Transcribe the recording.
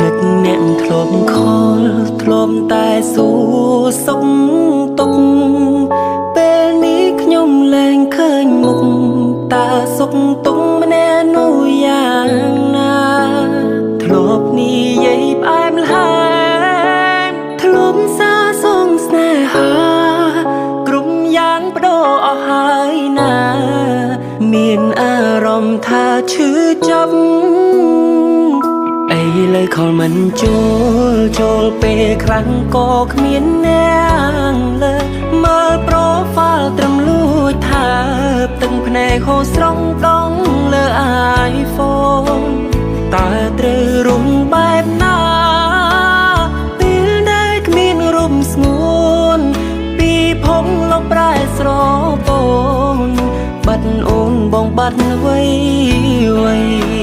នឹកអ្នកធ្លាប់ខលធ្លាប់តែសួរសុខទុក្ខពេលនេះខ្ញុំលែងឃើញមុខតើសុខទុក្ខម្នាក់នោះយ៉ាងណាធ្លាប់និយាយផ្អែមល្ហែមធ្លាប់សាសងស្នេហាគ្រប់យ៉ាងបដូរអស់ហើយណាមានអារម្មណ៍ថាឈឺចាប់ឥឡូវខលមិនចូលពេលខ្លាំងក៏គ្មានអ្នកលើមើលប្រូហ្វាល់ត្រឹមលួចថាទឹកភ្នែកហូរស្រង់ដងលើ iPhone តើត្រូវរុំបែបណាពេលដែលគ្មានរូបស្ងួនពីភពលោកប្រែស្រពោនបាត់អូនបងបាត់អ្វី